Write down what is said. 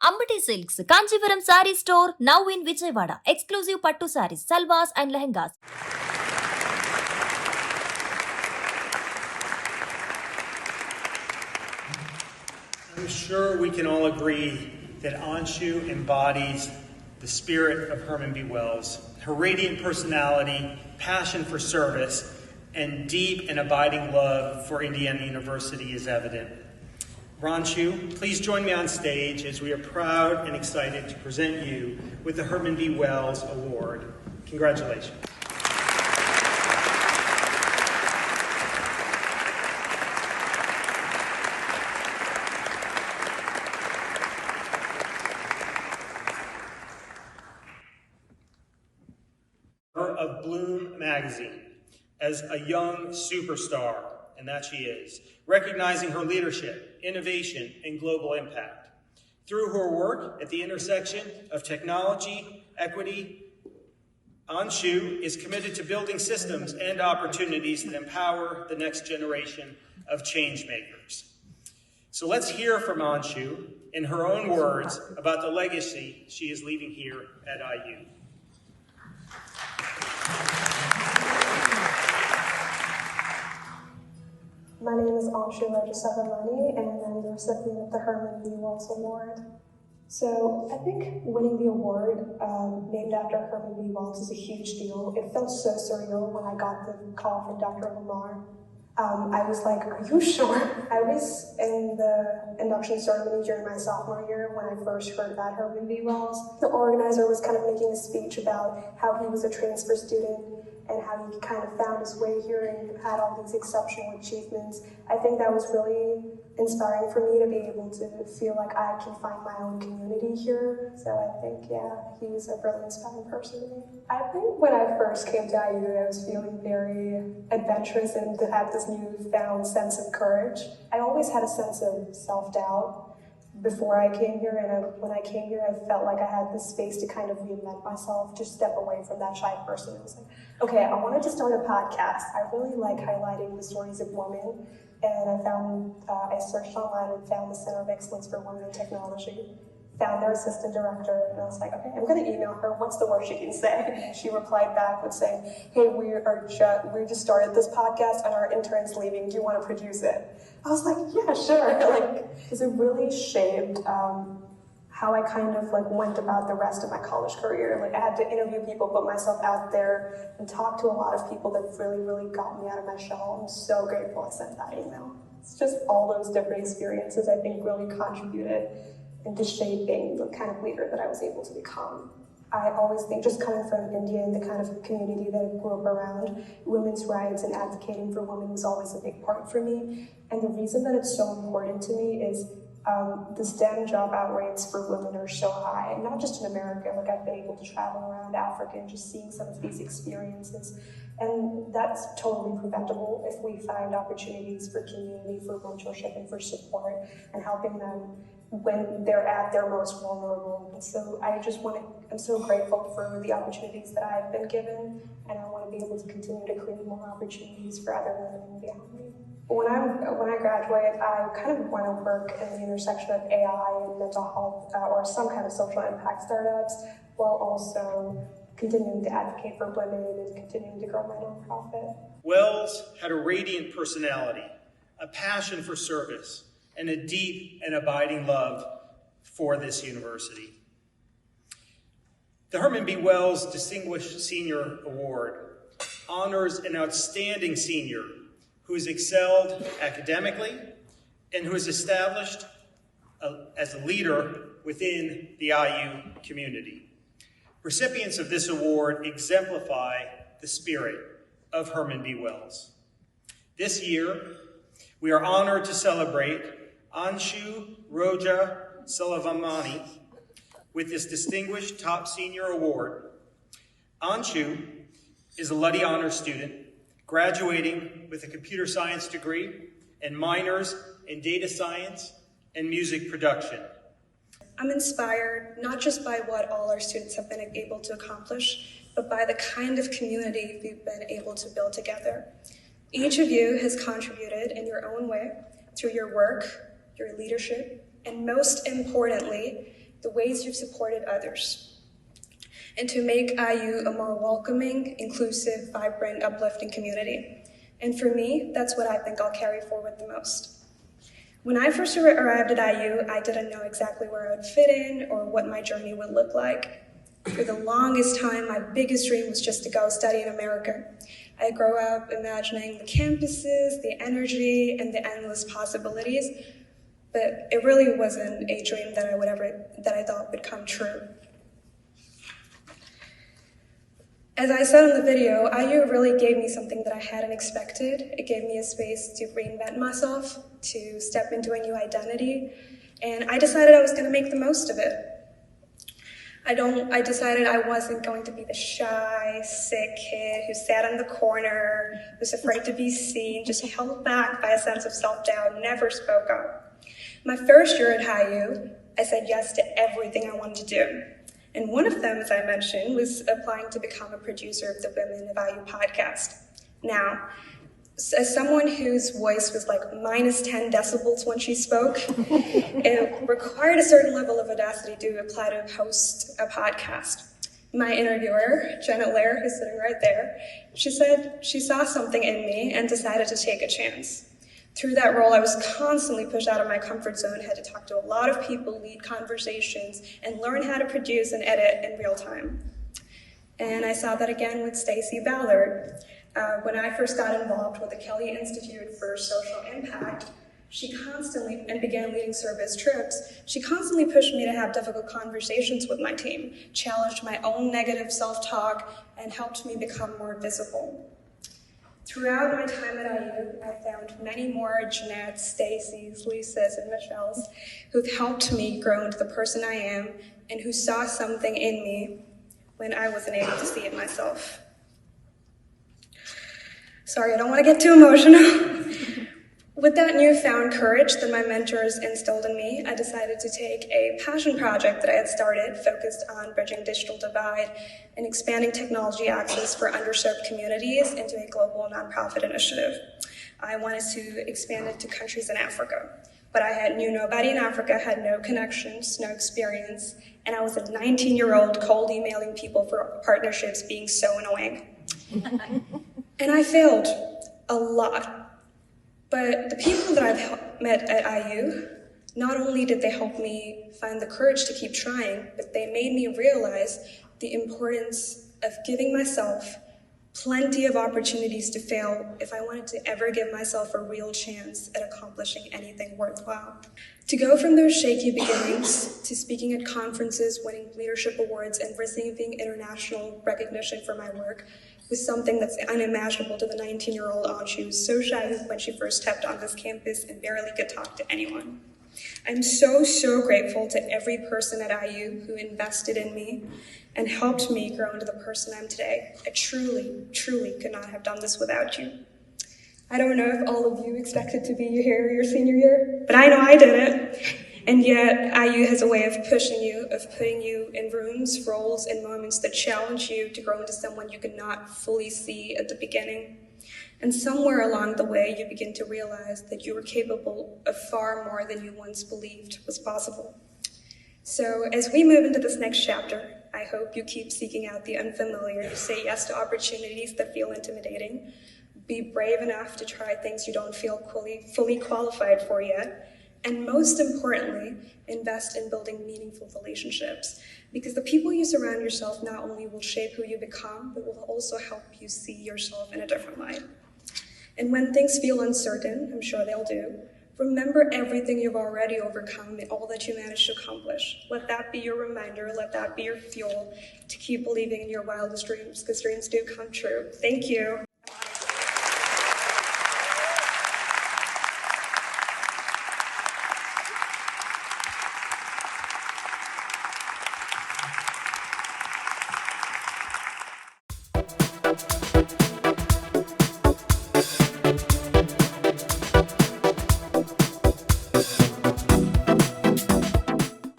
Ambati Silks, Kanchivaram Saree Store, now in Vijayawada. Exclusive Pattu sarees, salwars and lehengas. I'm sure we can all agree that Anshu embodies the spirit of Herman B. Wells. Her radiant personality, passion for service, and deep and abiding love for Indiana University is evident. Anshu, please join me on stage as we are proud and excited to present you with the Herman B. Wells Award. Congratulations. Of Bloom magazine as a young superstar, and that she is, recognizing her leadership, innovation, and global impact. Through her work at the intersection of technology, equity, Anshu is committed to building systems and opportunities that empower the next generation of change makers. So let's hear from Anshu in her own words about the legacy she is leaving here at IU. My name is Anshu Malika, and I'm the recipient of the Herman B. Wells Award. So I think winning the award named after Herman B. Wells is a huge deal. It felt so surreal when I got the call from Dr. Lamar. I was like, are you sure? I was in the induction ceremony during my sophomore year when I first heard about Herman B. Wells. The organizer was kind of making a speech about how he was a transfer student and how he kind of found his way here and had all these exceptional achievements. I think that was really inspiring for me to be able to feel like I can find my own community here. So I think, yeah, he's a really inspiring person to me. I think when I first came to IU, I was feeling very adventurous and to have this newfound sense of courage. I always had a sense of self-doubt before I came here, and when I came here, I felt like I had this space to kind of reinvent myself, just step away from that shy person. I was like, okay, I wanted to start a podcast. I really like highlighting the stories of women, and I searched online and found the Center of Excellence for Women in Technology, found their assistant director, and I was like, okay, I'm going to email her. What's the worst she can say? And she replied back with saying, hey, we just started this podcast and our intern's leaving. Do you want to produce it? I was like, yeah, sure. Because it really shaped how I kind of went about the rest of my college career. I had to interview people, put myself out there, and talk to a lot of people that really, really got me out of my shell. I'm so grateful I sent that email. It's just all those different experiences I think really contributed into shaping the kind of leader that I was able to become. I always think, just coming from India and the kind of community that I grew up around, women's rights and advocating for women was always a big part for me. And the reason that it's so important to me is the STEM job out rates for women are so high, and not just in America. I've been able to travel around Africa and just seeing some of these experiences. And that's totally preventable if we find opportunities for community, for mentorship, and for support, and helping them when they're at their most vulnerable. And so I'm so grateful for the opportunities that I've been given, and I want to be able to continue to create more opportunities for other women behind me. When I graduate, I kind of want to work in the intersection of AI and mental health or some kind of social impact startups, while also continuing to advocate for women and continuing to grow my nonprofit. Wells had a radiant personality, a passion for service, and a deep and abiding love for this university. The Herman B. Wells Distinguished Senior Award honors an outstanding senior who has excelled academically and who is established as a leader within the IU community. Recipients of this award exemplify the spirit of Herman B. Wells. This year, we are honored to celebrate Anshu Roja Salavamani with this distinguished top senior award. Anshu is a Luddy Honors student, graduating with a computer science degree and minors in data science and music production. I'm inspired not just by what all our students have been able to accomplish, but by the kind of community we've been able to build together. Each of you has contributed in your own way through your work, your leadership, and most importantly, the ways you've supported others, and to make IU a more welcoming, inclusive, vibrant, uplifting community. And for me, that's what I think I'll carry forward the most. When I first arrived at IU, I didn't know exactly where I would fit in or what my journey would look like. For the longest time, my biggest dream was just to go study in America. I grew up imagining the campuses, the energy, and the endless possibilities, but it really wasn't a dream that I thought would come true. As I said in the video, IU really gave me something that I hadn't expected. It gave me a space to reinvent myself, to step into a new identity, and I decided I was going to make the most of it. I decided I wasn't going to be the shy, sick kid who sat in the corner, was afraid to be seen, just held back by a sense of self-doubt, never spoke up. My first year at IU, I said yes to everything I wanted to do. And one of them, as I mentioned, was applying to become a producer of the Women of IU podcast. Now, as someone whose voice was like minus 10 decibels when she spoke, it required a certain level of audacity to apply to host a podcast. My interviewer, Janet Lair, who's sitting right there, she said she saw something in me and decided to take a chance. Through that role, I was constantly pushed out of my comfort zone, had to talk to a lot of people, lead conversations, and learn how to produce and edit in real time. And I saw that again with Stacey Ballard. When I first got involved with the Kelly Institute for Social Impact, and began leading service trips, she constantly pushed me to have difficult conversations with my team, challenged my own negative self-talk, and helped me become more visible. Throughout my time at IU, I found many more Jeanettes, Stacy's, Lisa's, and Michelle's who've helped me grow into the person I am and who saw something in me when I wasn't able to see it myself. Sorry, I don't want to get too emotional. With that newfound courage that my mentors instilled in me, I decided to take a passion project that I had started focused on bridging digital divide and expanding technology access for underserved communities into a global nonprofit initiative. I wanted to expand it to countries in Africa, but I knew nobody in Africa, had no connections, no experience, and I was a 19-year-old cold emailing people for partnerships being so annoying. And I failed a lot. But the people that I've met at IU, not only did they help me find the courage to keep trying, but they made me realize the importance of giving myself plenty of opportunities to fail if I wanted to ever give myself a real chance at accomplishing anything worthwhile. To go from those shaky beginnings to speaking at conferences, winning leadership awards, and receiving international recognition for my work was something that's unimaginable to the 19-year-old Anshu who was so shy when she first stepped on this campus and barely could talk to anyone. I'm so grateful to every person at IU who invested in me and helped me grow into the person I'm today. I truly could not have done this without you. I don't know if all of you expected to be here your senior year, but I know I didn't. And yet, IU has a way of pushing you, of putting you in rooms, roles, and moments that challenge you to grow into someone you could not fully see at the beginning. And somewhere along the way, you begin to realize that you are capable of far more than you once believed was possible. So as we move into this next chapter, I hope you keep seeking out the unfamiliar, say yes to opportunities that feel intimidating, be brave enough to try things you don't feel fully qualified for yet, and most importantly, invest in building meaningful relationships. Because the people you surround yourself not only will shape who you become, but will also help you see yourself in a different light. And when things feel uncertain, I'm sure they'll do, remember everything you've already overcome and all that you managed to accomplish. Let that be your reminder, let that be your fuel to keep believing in your wildest dreams, because dreams do come true. Thank you.